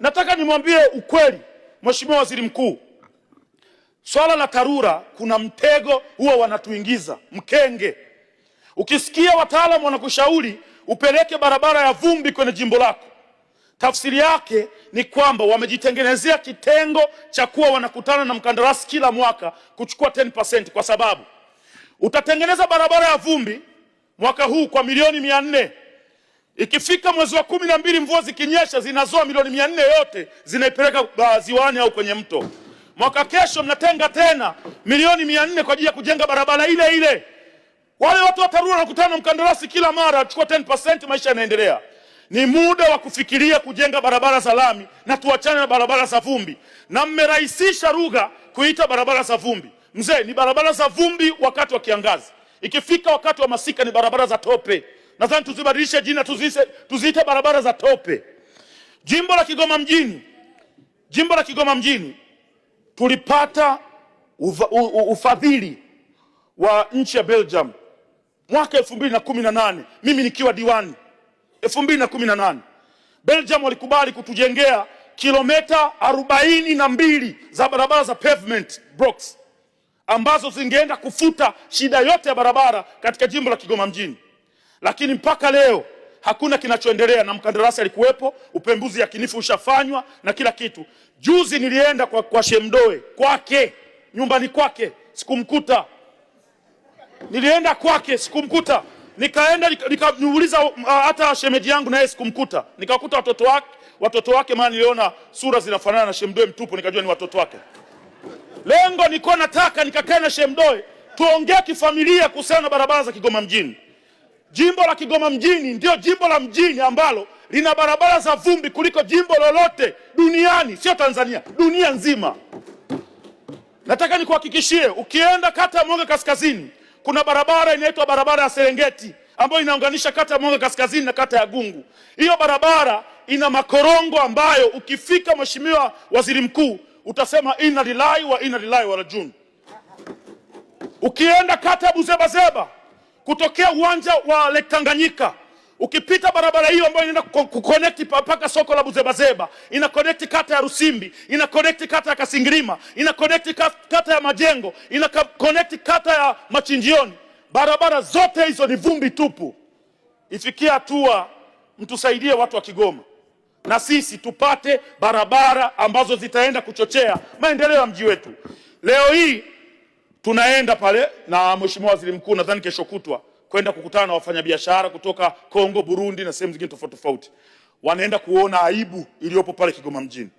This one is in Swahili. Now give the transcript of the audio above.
nataka nimwambie ukweli Mheshimiwa Waziri Mkuu, swala la TARURA kuna mtego huwa wanatuingiza mkenge. Ukisikia wataalamu wanakushauri upeleke barabara ya vumbi kwenye jimbo lako, tafsiri yake ni kwamba wamejitengenezea kitengo cha kuwa wanakutana na mkandarasi kila mwaka kuchukua 10%, kwa sababu utatengeneza barabara ya vumbi mwaka huu kwa milioni 400. Ikifika mwezi wa 12 mvua zikinyesha zinazoa milioni 400 yote zinaipeleka ziwani au kwenye mto. Mwaka kesho mnatenga tena milioni 400 kwa ajili ya kujenga barabara ile ile. Wale watu wa TARURA wanakutana na mkandarasi kila mara achukua 10%, maisha yanaendelea. Ni muda wa kufikiria kujenga barabara za lami na tuachane na barabara za vumbi. Na mmerahisisha lugha kuita barabara za vumbi. Mzee, ni barabara za vumbi wakati wa kiangazi. Ikifika wakati wa masika ni barabara za tope. Nadhani tuzibadilishe jina, tuziite barabara za tope. Jimbo la Kigoma mjini tulipata ufadhili wa nchi ya Belgium mwaka 2018, mimi nikiwa diwani 2018. Belgium walikubali kutujengea kilomita 42 za barabara za pavement blocks ambazo zingeenda kufuta shida yote ya barabara katika jimbo la Kigoma mjini. Lakini mpaka leo hakuna kinachoendelea, na mkandarasi alikuwepo, upembuzi yakinifu ushafanywa na kila kitu. Juzi nilienda kwa Shemdoe kwake, nyumbani kwake, sikumkuta. Nilienda kwake sikumkuta. Nikaenda nikaniuliza hata shemeji yangu naye sikumkuta. Nikakuta watoto wake maana niliona sura zinafanana na Shemdoe mtupu, nikajua ni watoto wake. Lengo niko nataka nikakae na Shemdoe tuongee kifamilia kuhusiana na barabara za Kigoma mjini. Jimbo la Kigoma mjini ndio jimbo la mjini ambalo lina barabara za vumbi kuliko jimbo lolote duniani, sio Tanzania, dunia nzima. Nataka nikuhakikishie, ukienda kata ya Mwanga Kaskazini kuna barabara inaitwa barabara ya Serengeti ambayo inaunganisha kata ya Mwanga Kaskazini na kata ya Gungu. Hiyo barabara ina makorongo ambayo ukifika Mheshimiwa Waziri Mkuu utasema inna lillahi wa inna ilaihi rajiun. Ukienda kata ya Buzebazeba kutokea uwanja wa Lake Tanganyika, ukipita barabara hiyo ambayo inaenda kuconnect mpaka soko la Buzebazeba, ina connect kata ya Rusimbi, ina connect kata ya Kasingirima, ina connect kata ya Majengo, ina connect kata ya Machinjioni. Barabara zote hizo ni vumbi tupu. Ifikia hatua mtusaidie watu wa Kigoma, na sisi tupate barabara ambazo zitaenda kuchochea maendeleo ya mji wetu. Leo hii tunaenda pale na Mheshimiwa Waziri Mkuu, nadhani kesho kutwa, kwenda kukutana na wafanyabiashara kutoka Kongo, Burundi na sehemu zingine tofauti tofauti. Wanaenda kuona aibu iliyopo pale Kigoma mjini.